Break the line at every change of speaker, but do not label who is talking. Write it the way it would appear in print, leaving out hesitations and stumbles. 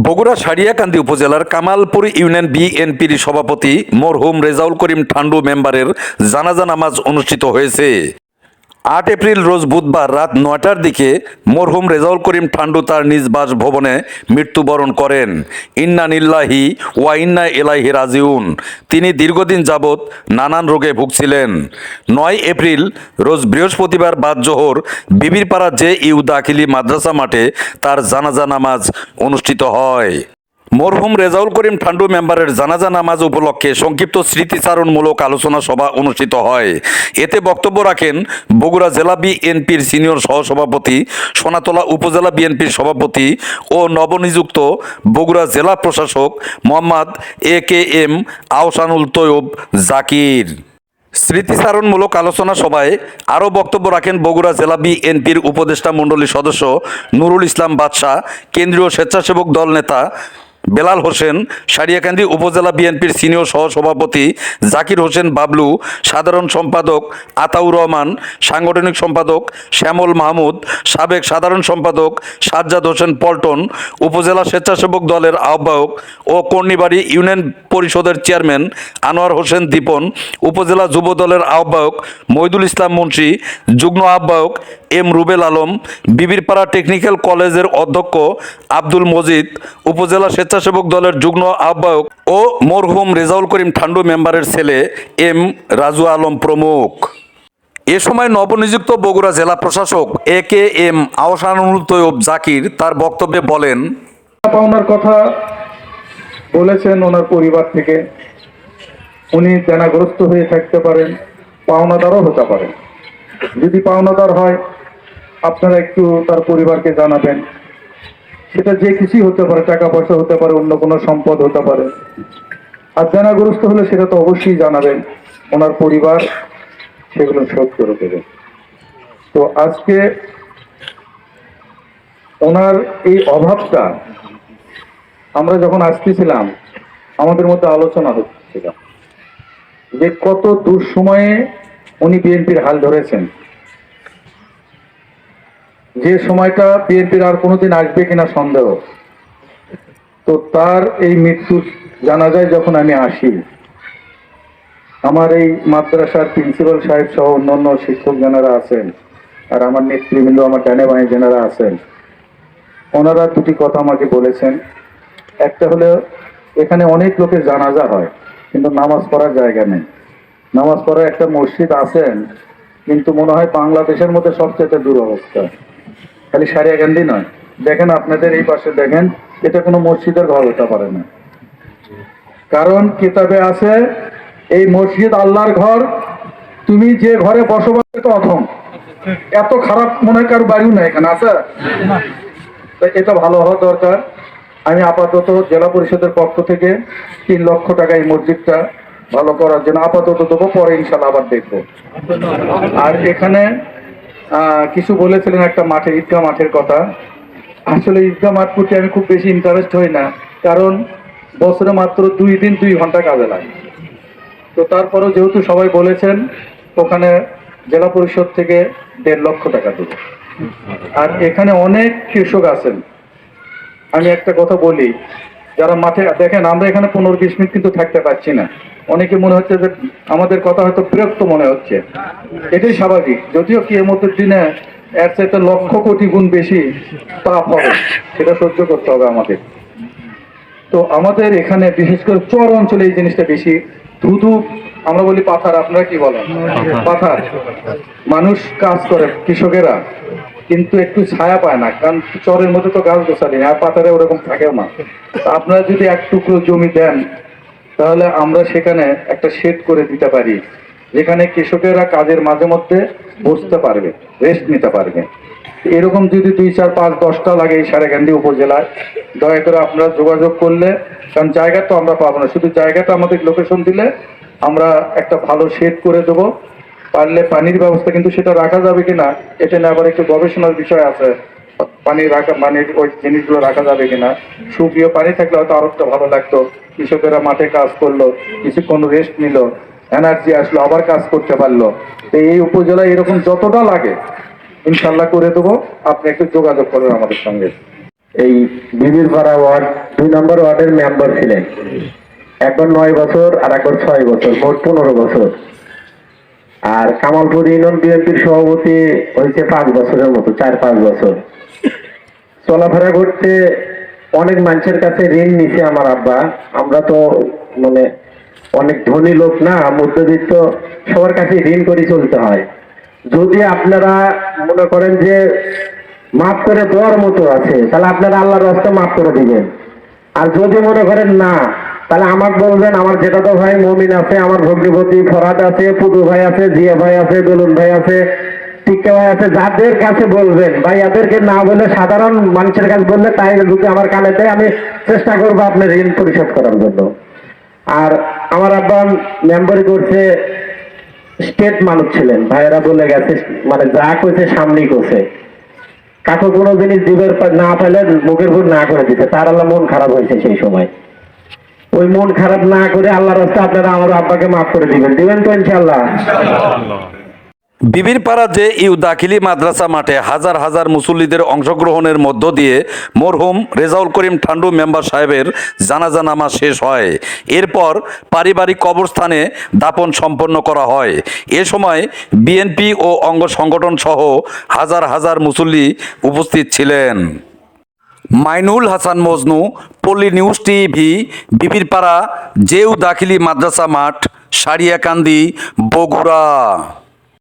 বগুড়া সারিয়াকান্দি উপজেলার কামালপুর ইউনিয়ন বিএনপির সভাপতি মরহুম রেজাউল করিম ঠান্ডু মেম্বারের জানাজা নামাজ অনুষ্ঠিত হয়েছে। ৮ এপ্রিল রোজ বুধবার রাত ৯টার দিকে মরহুম রেজাউল করিম ঠান্ডু তার নিজ বাসভবনে মৃত্যুবরণ করেন। ইন্না লিল্লাহি ওয়া ইন্না ইলাইহি রাজিউন। তিনি দীর্ঘদিন যাবৎ নানান রোগে ভুগছিলেন। ৯ এপ্রিল রোজ বৃহস্পতিবার বাদ জোহর বিবিরপাড়া জে ইউ দাখিলি মাদ্রাসা মাঠে তার জানাজা নামাজ অনুষ্ঠিত হয়। মরহুম রেজাউল করিম ঠান্ডু মেম্বারের জানাজা নামাজ উপলক্ষে সংক্ষিপ্ত স্মৃতিচারণমূলক আলোচনা সভা অনুষ্ঠিত হয়। এতে বক্তব্য রাখেন বগুড়া জেলা বিএনপির সিনিয়র সহসভাপতি, সোনাতলা উপজেলা বিএনপির সভাপতি ও নবনিযুক্ত বগুড়া জেলা প্রশাসক মোহাম্মদ এ.কে.এম. আহসানুল তৈয়ব জাকির। স্মৃতিচারণমূলক আলোচনা সভায় আরও বক্তব্য রাখেন বগুড়া জেলা বিএনপির উপদেষ্টা মণ্ডলীর সদস্য নুরুল ইসলাম বাদশাহ, কেন্দ্রীয় স্বেচ্ছাসেবক দল নেতা বেলাল হোসেন, সারিয়াকান্দি উপজেলা বিএনপির সিনিয়র সহসভাপতি জাকির হোসেন বাবলু, সাধারণ সম্পাদক আতাউর রহমান, সাংগঠনিক সম্পাদক শ্যামল মাহমুদ, সাবেক সাধারণ সম্পাদক সাজ্জাদ হোসেন পল্টন, উপজেলা স্বেচ্ছাসেবক দলের আহ্বায়ক ও কর্ণিবাড়ি ইউনিয়ন পরিষদের চেয়ারম্যান আনোয়ার হোসেন দীপন, উপজেলা যুব দলের আহ্বায়ক মহিদুল ইসলাম মুন্সি, যুগ্ম আহ্বায়ক এম রুবেল আলম, বিবিরপাড়া টেকনিক্যাল কলেজের অধ্যক্ষ আব্দুল মজিদ, উপজেলা স্বেচ্ছাসেবক দলের যুগ্ম আহ্বায়ক ও মরহুম রেজাউল করিম ঠান্ডু মেম্বারের ছেলে এম রাজু আলম প্রমুখ। এ সময় নবনিযুক্ত বগুড়া জেলা প্রশাসক এ.কে.এম. আহসানুল তৈয়ব জাকির তার বক্তব্যে বলেন,
পাওনার কথা বলেছেন ওনার পরিবার থেকে। উনি দেনাগ্রস্ত হয়ে থাকতে পারেন, পাওনাদারও হতে পারেন। যদি পাওনাদার হয় আপনারা একটু তার পরিবারকে জানাবেন। সেটা যে কিছুই হতে পারে, টাকা পয়সা হতে পারে, অন্য কোনো সম্পদ হতে পারে। আর দেনাগ্রস্ত হলে সেটা তো অবশ্যই জানাবেন, ওনার পরিবার সেগুলো শোধ করে দেবে। তো আজকে ওনার এই অভাবটা আমরা যখন আসতেছিলাম আমাদের মধ্যে আলোচনা হচ্ছিল যে কত দুঃসময়ে উনি বিএনপির হাল ধরেছেন, যে সময়টা বিএনপির আর কোনোদিন আসবে কিনা সন্দেহ। তো তার এই মৃত্যুর জানাজায় যখন আমি আসি, আমার এই মাদ্রাসার প্রিন্সিপাল সাহেব সহ অন্যান্য শিক্ষক যারা আছেন আর আমার নেতৃবৃন্দ, আমার ডানে বাঁয়ে যারা আছেন, ওনারা দুটি কথা আমাকে বলেছেন। একটা হলো এখানে অনেক লোকের জানাজা হয় কিন্তু নামাজ পড়ার জায়গা নেই। নামাজ পড়ার একটা মসজিদ আছেন কিন্তু মনে হয় বাংলাদেশের মধ্যে সবচেয়ে দুরবস্থা। খালি সারিয়াকান্দি নয়, দেখেন আপনাদের এই পাশে দেখেন, এটা কোনো মসজিদের ঘর হতে পারে না। কারণ কিতাবে আছে এই মসজিদ আল্লাহর ঘর, তুমি যে ঘরে বসবাস তো অথম। এত খারাপ মনে হয় কারো বাড়িও না এখানে আছে। এটা ভালো হওয়া দরকার। আমি আপাতত জেলা পরিষদের পক্ষ থেকে 3 লক্ষ টাকা এই মসজিদটা ভালো করার জন্য আপাতত দেবো, পরে ইনশাল্লাহ আবার দেখবো। আর এখানে কিছু বলেছিলেন একটা মাঠে, ঈদগাহ মাঠের কথা। আসলে ঈদগাহ মাঠ প্রতি আমি খুব বেশি ইন্টারেস্ট হই না, কারণ বছরে মাত্র 2 দিন 2 ঘন্টা কাজে লাগে। তো তারপরেও যেহেতু সবাই বলেছেন, ওখানে জেলা পরিষদ থেকে 1.5 লক্ষ টাকা দেবো। আর এখানে অনেক কৃষক আছেন। আমি একটা কথা বলি, যারা মাঠে দেখেন, আমরা এখানে 15-20 মিনিট কিন্তু থাকতে পারছি না। অনেকে মনে হচ্ছে যে আমাদের কথা হয়তো বিরক্ত মনে হচ্ছে, এটাই স্বাভাবিক। যদিও কি এর মধ্যে দিনে এর চাইতে লক্ষ কোটি গুণ বেশি তাপ হবে, সেটা সহ্য করতে হবে আমাদের। তো আমাদের এখানে বিশেষ করে চর অঞ্চলে এই জিনিসটা বেশি। ধুধু আমরা বলি পাথার, আপনারা কি বলেন? পাথার। মানুষ কাজ করে কৃষকেরা, কিন্তু একটু ছায়া পায় না, কারণ চরের মধ্যে তো গাছ গোছালি আর পাতারে ওরকম থাকেও না। আপনারা যদি এক টুকরো জমি দেন তাহলে আমরা সেখানে একটা শেড করে দিতে পারি, যেখানে কৃষকেরা কাজের মাঝে মধ্যে বসতে পারবে, রেস্ট নিতে পারবে। এরকম যদি 2, 4, 5, 10টা লাগে এই সারিয়াকান্দি উপজেলায়, দয়া করে আপনারা যোগাযোগ করলে, কারণ জায়গা তো আমরা পাবো না, শুধু জায়গাটা আমাদের লোকেশন দিলে আমরা একটা ভালো শেড করে দেবো। পারলে পানির ব্যবস্থা কিন্তু সেটা রাখা যাবে কিনা এটা নিয়ে আবার একটু গবেষণার বিষয় আছে। পানির ওই জিনিসগুলো রাখা যাবে কিনা। সুপ্রিয় পানি থাকলে হয়তো আরো একটা ভালো লাগতো। কৃষকেরা মাঠে কাজ করলো, কিছুক্ষণ রেস্ট নিল, এনার্জি আসলো, আবার কাজ করতে পারলো। তো এই উপজেলায় এরকম যতটা লাগে ইনশাল্লাহ করে দেবো। আপনি একটু যোগাযোগ করবেন আমাদের সঙ্গে।
এই বিবিরপাড়া ওয়ার্ড 2 নম্বর ওয়ার্ডের মেম্বার ছিলেন। একবার 9 বছর আর একবার 6 বছর, মোট 15 বছর। আর কামালপুর ইউনিয়ন বিএনপির সভাপতি হয়েছে 5 বছরের মতো, 4-5 বছর। চলাফেরা করতে অনেক মানুষের কাছে ঋণ নিছে আমার আব্বা। আমরা তো মানে অনেক ধনী লোক না, মধ্যবিত্ত, সবার কাছে ঋণ করে চলতে হয়। যদি আপনারা মনে করেন যে মাফ করে দেওয়ার মতো আছে, তাহলে আপনারা আল্লাহর রাস্তা মাফ করে দিবেন। আর যদি মনে করেন না, তাহলে আমাকে বলবেন। আমার জেঠাতো ভাই মমিন আছে, আমার ভগ্নিপতি ফরাদ আছে, পুদু ভাই আছে, জিয়া ভাই আছে, দোলন ভাই আছে, টিক্কা ভাই আছে, যাদের কাছে বলবেন ভাই, এদেরকে না বলে সাধারণ মানুষের কাছে বললে, তাই যদি আমার কানে দেয়, আমি চেষ্টা করবো আপনার ঋণ পরিশোধ করার জন্য। আর আমার আব্বা মেম্বারি করছে, স্টেট মানুষ ছিলেন, ভাইয়েরা বলে গেছে, মানে যা কইছে সামনেই করছে। কাকু কোনো জিনিস দিবের না পাইলে মুখের ভুল না করে দিতে, তার আল্লাহ মন খারাপ হয়েছে সেই সময়। ওই মন খারাপ না করে আল্লাহর রাস্তায় আপনারা আমার আব্বাকে মাফ করে দিবেন তো ইনশাআল্লাহ।
বিবিরপাড়া যে ইউ দাখিলি মাদ্রাসা মাঠে হাজার হাজার মুসল্লিদের অংশগ্রহণের মধ্য দিয়ে মরহুম রেজাউল করিম ঠান্ডু মেম্বার সাহেবের জানাজা নামাজ শেষ হয়। এরপর পারিবারিক কবরস্থানে দাফন সম্পন্ন করা হয়। এ সময় বিএনপি ও অঙ্গ সংগঠন সহ হাজার হাজার মুসল্লি উপস্থিত ছিলেন। মাইনুল হাসান মজনু, পল্লী নিউজ টিভি, বিবিরপাড়া জেউ দাখিলি মাদ্রাসা মাঠ, সারিয়াকান্দি, বগুড়া।